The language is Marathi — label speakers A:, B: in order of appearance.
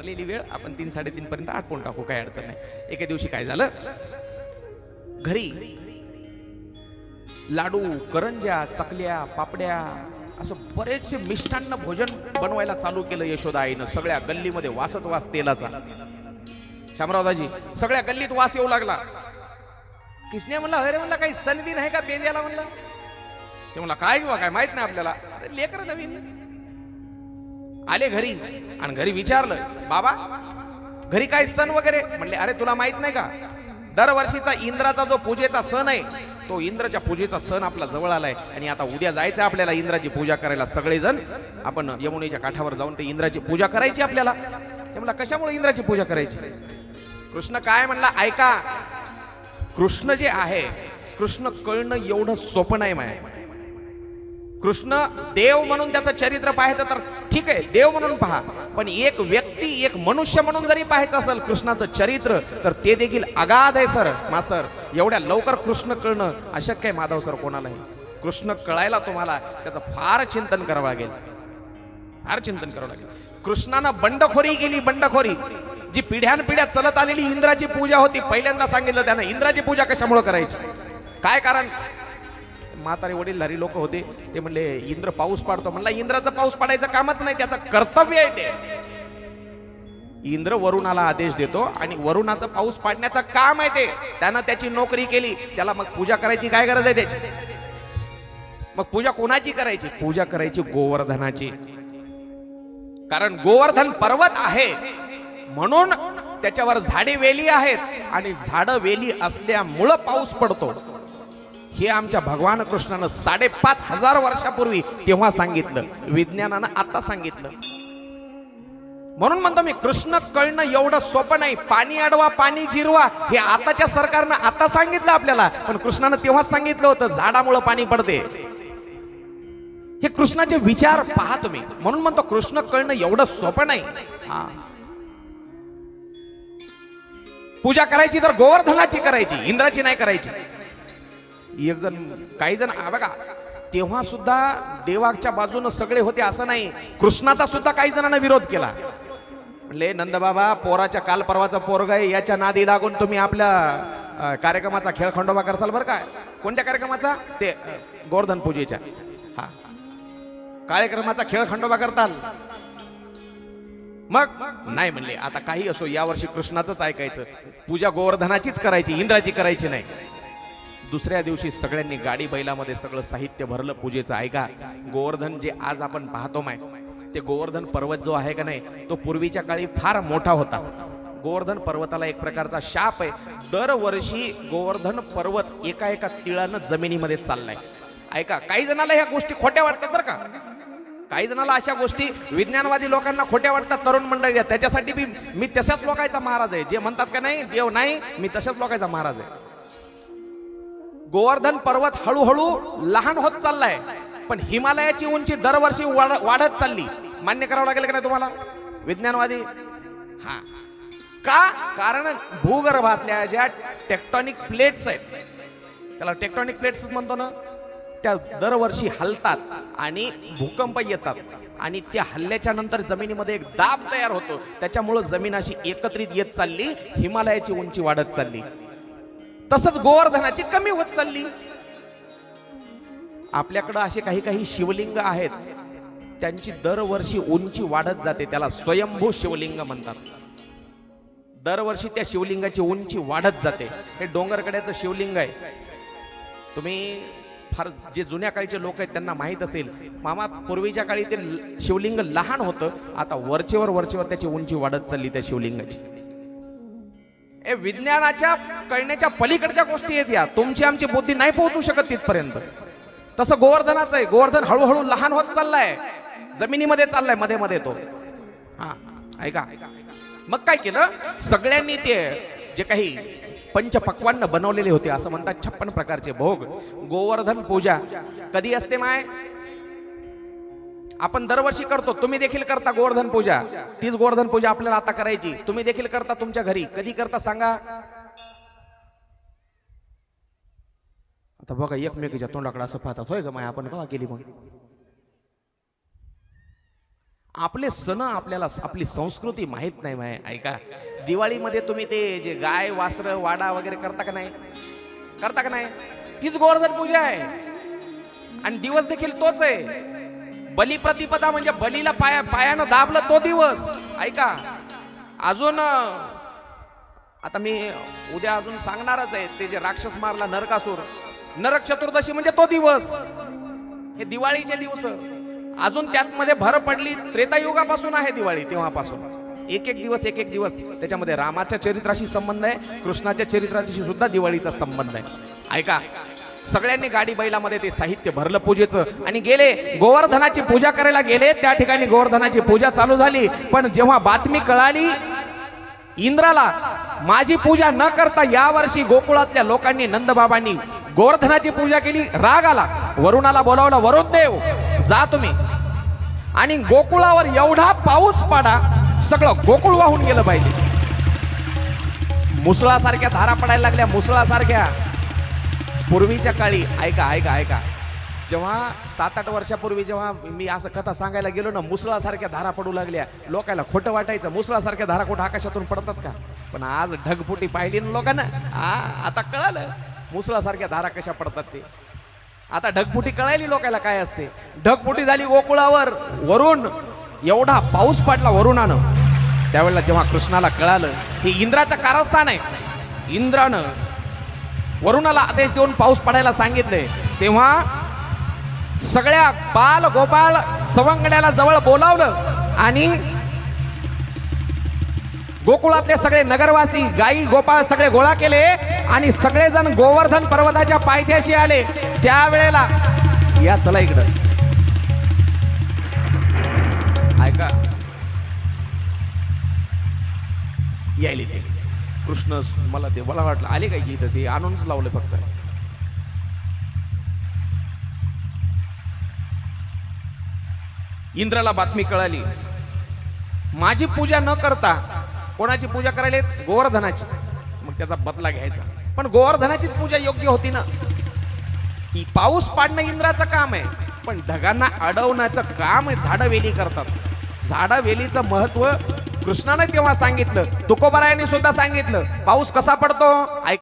A: ठरलेली वेळ आपण 3-3:30 पर्यंत आटपून टाकू, काही अडचण नाही. एके दिवशी काय झालं, घरी लाडू, करंज्या, चकल्या, पापड्या असं बरेचसे मिष्टान्न भोजन बनवायला चालू केलं यशोदा आईनं. सगळ्या गल्लीमध्ये वासच वास तेलाचा. शामरावदाजी सगळ्या गल्लीत वास येऊ लागला. किसने म्हणला, अरे म्हणला काही सणबीन आहे का पेंद्याला म्हणला. ते म्हणला काय किंवा काय माहित नाही आपल्याला. लेकर नवीन आले घरी आणि घरी विचारलं, बाबा घरी काय सण वगैरे. म्हणले अरे तुला माहित नाही का, दरवर्षीचा इंद्राचा जो पूजेचा सण आहे, तो इंद्राच्या पूजेचा सण आपला जवळ आलाय आणि आता उद्या जायचं आपल्याला इंद्राची पूजा करायला. सगळेजण आपण यमुनेच्या काठावर जाऊन ते इंद्राची पूजा करायची आपल्याला. ते म्हणला कशामुळे इंद्राची पूजा करायची. कृष्ण काय म्हणला, ऐका, कृष्ण जे आहे, कृष्ण कळणं एवढं सोपं नाही माय. कृष्ण देव म्हणून त्याचं चरित्र पाहायचं तर ठीक आहे, देव म्हणून पहा, पण एक व्यक्ती, एक मनुष्य म्हणून जरी पाहायचं असेल कृष्णाचं चरित्र, तर ते देखील अगाध आहे सर. मास्तर एवढ्या लवकर कृष्ण कळणं अशक्य आहे माधव सर कोणालाही. कृष्ण कळायला तुम्हाला त्याचं फार चिंतन करावं लागेल, फार चिंतन करावं लागेल. कृष्णानं बंडखोरी केली, बंडखोरी जी पिढ्यानपिढ्या चलत आलेली इंद्राची पूजा होती. पहिल्यांदा सांगितलं त्यानं इंद्राची पूजा कशामुळे करायची, काय कारण. म्हातारे वडीलधारी लोक होते, ते म्हणले इंद्र पाऊस पाडतो. म्हणला इंद्राचं पाऊस पाडायचं कामच नाही, त्याचं कर्तव्य आहे ते. इंद्र वरुणाला आदेश देतो आणि वरुणाचं पाऊस पाडण्याचं काम आहे ते. त्यानं त्याची नोकरी केली, त्याला मग पूजा करायची काय गरज आहे त्याची. मग पूजा कोणाची करायची, पूजा करायची गोवर्धनाची. कारण गोवर्धन पर्वत आहे म्हणून त्याच्यावर झाडे वेली आहेत आणि झाडं वेली असल्यामुळं पाऊस पडतो. हे आमच्या भगवान कृष्णानं 5,500 वर्षापूर्वी तेव्हा सांगितलं, विज्ञानानं आता सांगितलं. म्हणून म्हणतो मी, कृष्ण कळणं एवढं सोपं नाही. पाणी अडवा, पाणी जिरवा, हे आताच्या सरकारनं आता सांगितलं आपल्याला, पण कृष्णानं तेव्हाच सांगितलं होतं झाडामुळं पाणी पडते. हे कृष्णाचे विचार पहा तुम्ही. म्हणून म्हणतो कृष्ण कळणं एवढं सोपं नाही. पूजा करायची तर गोवर्धनाची करायची, इंद्राची नाही करायची. एक जण, काही जण बघा, तेव्हा सुद्धा देवाच्या बाजूने सगळे होते असं नाही. कृष्णाचा सुद्धा काही जणांना विरोध केला. म्हणले नंदबाबा, पोराच्या काल परवाचा पोरग आहे, याच्या नादी लागून तुम्ही आपल्या कार्यक्रमाचा खेळ खंडोबा करसाल बरं काय. कोणत्या कार्यक्रमाचा, ते गोवर्धन पूजेच्या हा कार्यक्रमाचा खेळ खंडोबा करताल. मग नाही म्हणले, आता काही असो, यावर्षी कृष्णाचंच ऐकायचं, पूजा गोवर्धनाचीच करायची, इंद्राची करायची नाही. दुसऱ्या दिवशी सगळ्यांनी गाडी बैलामध्ये सगळं साहित्य भरलं पूजेचं. ऐका, गोवर्धन जे आज आपण पाहतो माय, ते गोवर्धन पर्वत जो आहे का नाही, तो पूर्वीच्या काळी फार मोठा होता. गोवर्धन पर्वताला एक प्रकारचा शाप आहे. दरवर्षी गोवर्धन पर्वत एका एका तिळानं जमिनीमध्ये चाललाय. ऐका, काही जणाला ह्या गोष्टी खोट्या वाटतात बरं का. काही जणाला अशा गोष्टी विज्ञानवादी लोकांना खोट्या वाटतात, तरुण मंडळी. त्याच्यासाठी मी तशाच लोकांचा महाराज आहे, जे म्हणतात का नाही देव नाही, मी तशाच लोकांचा महाराज आहे. गोवर्धन पर्वत हळूहळू लहान होत चाललाय, पण हिमालयाची उंची दरवर्षी वाढत चालली. मान्य करावं लागेल का नाही तुम्हाला विज्ञानवादी. हा का, कारण भूगर्भातल्या ज्या टेक्टॉनिक प्लेट्स आहेत, त्याला टेक्टॉनिक प्लेट्स म्हणतो ना, त्या दरवर्षी हलतात आणि भूकंप येतात आणि त्या हल्ल्याच्या नंतर जमिनीमध्ये एक दाब तयार होतो. त्याच्यामुळे जमीन अशी एकत्रित येत चालली, हिमालयाची उंची वाढत चालली. तसंच गोवर्धनाची कमी होत चालली. आपल्याकडे असे काही काही शिवलिंग आहेत, त्यांची दरवर्षी उंची वाढत जाते. त्याला स्वयंभू शिवलिंग म्हणतात. दरवर्षी त्या शिवलिंगाची उंची वाढत जाते. हे डोंगरकड्याचं शिवलिंग आहे. तुम्ही फार जे जुन्या काळचे लोक आहेत त्यांना माहित असेल, मामा, पूर्वीच्या काळी ते शिवलिंग लहान होतं, आता वरचेवर त्याची उंची वाढत चालली त्या शिवलिंगाची. विज्ञानाच्या कळण्याच्या पलीकडच्या गोष्टी आहेत या. तुमची आमची बुद्धी नाही पोहोचू शकत तिथपर्यंत. तसं गोवर्धनाचं आहे. गोवर्धन हळूहळू लहान होत चाललाय, जमिनीमध्ये चाललाय मध्ये मध्ये तो. हा ऐका, मग काय केलं, सगळ्यांनी ते जे काही पंचपक्वान्न बनवलेले होते, असं म्हणतात 56 प्रकारचे भोग. गोवर्धन पूजा कधी असते माय, आपण दरवर्षी करतो. तुम्ही देखील करता गोवर्धन पूजा. तीच गोवर्धन पूजा आपल्याला आता करायची. तुम्ही देखील करता तुमच्या घरी. कधी करता सांगा. आता बघा, एकमेकीच्या तोंडाकडे असं पाहतात, होय ग माय, आपण केव्हा केली मग. आपले सण आपल्याला आपली संस्कृती माहित नाही माय. ऐका, दिवाळीमध्ये तुम्ही ते जे गाय वासर वाडा वगैरे करता का नाही? करता का नाही? तीच गोवर्धन पूजा आहे आणि दिवस देखील तोच आहे. बलिप्रतिपदा म्हणजे बलीला पायानं दाबलं तो दिवस. ऐका, अजून आता मी उद्या अजून सांगणारच आहे. ते जे राक्षस मारला नरकासूर, नरक चतुर्दशी म्हणजे तो दिवस. हे दिवाळीचे दिवस. अजून त्यात मध्ये भर पडली त्रेतायुगापासून आहे दिवाळी. तेव्हापासून एक एक दिवस त्याच्यामध्ये रामाच्या चरित्राशी संबंध आहे, कृष्णाच्या चरित्राशी सुद्धा दिवाळीचा संबंध आहे. ऐका, सगळ्यांनी गाडी बैलामध्ये ते साहित्य भरलं पूजेचं आणि गेले गोवर्धनाची पूजा करायला गेले. त्या ठिकाणी गोवर्धनाची पूजा चालू झाली. पण जेव्हा बातमी कळाली इंद्राला, माझी पूजा न करता यावर्षी गोकुळातल्या लोकांनी, नंदबाबांनी गोवर्धनाची पूजा केली, राग आला. वरुणाला बोलावलं, वरुण देव जा तुम्ही. आणि गोकुळावर एवढा पाऊस पाडा, सगळं गोकुळ वाहून गेलं पाहिजे. मुसळासारख्या धारा पडायला लागल्या, मुसळासारख्या. पूर्वीच्या काळी ऐका ऐका ऐका, जेव्हा 7-8 वर्षापूर्वी जेव्हा मी असं कथा सांगायला गेलो ना, मुसळासारख्या धारा पडू लागल्या. लोकांना खोटं वाटायचं, मुसळासारख्या धारा कुठं आकाशातून पडतात का? पण आज ढगफुटी पाहिली ना लोकांना, आता कळालं मुसळासारख्या धारा कशा पडतात ते. आता ढगफुटी कळाली लोकांना काय असते. ढगफुटी झाली गोकुळावर. वरून एवढा पाऊस पडला वरुणानं. त्यावेळेला जेव्हा कृष्णाला कळालं हे इंद्राचं कारस्थान आहे, इंद्रानं वरुणाला आदेश देऊन पाऊस पडायला सांगितले, तेव्हा सगळ्या बाल गोपाळ सवंगड्याला जवळ बोलावलं आणि गोकुळातले सगळे नगरवासी गाई गोपाळ सगळे गोळा केले आणि सगळेजण गोवर्धन पर्वताच्या पायथ्याशी आले. त्यावेळेला या चला इकडं ऐका, यायले ते कृष्ण, मला वाटलं आले काय की इथं, ते आणूनच लावले फक्त. इंद्राला बातमी कळाली, माझी पूजा न करता कोणाची पूजा करायला? गोवर्धनाची. मग त्याचा बदला घ्यायचा. पण गोवर्धनाचीच पूजा योग्य होती ना. पाऊस पाडणं इंद्राचं काम आहे, पण ढगांना अडवण्याचं काम झाडं वेली करतात. झाडं वेलीचं महत्व कृष्णाने तेव्हा सांगितलं, तुकोबारायांनी सुद्धा सांगितलं. पाऊस कसा पडतो?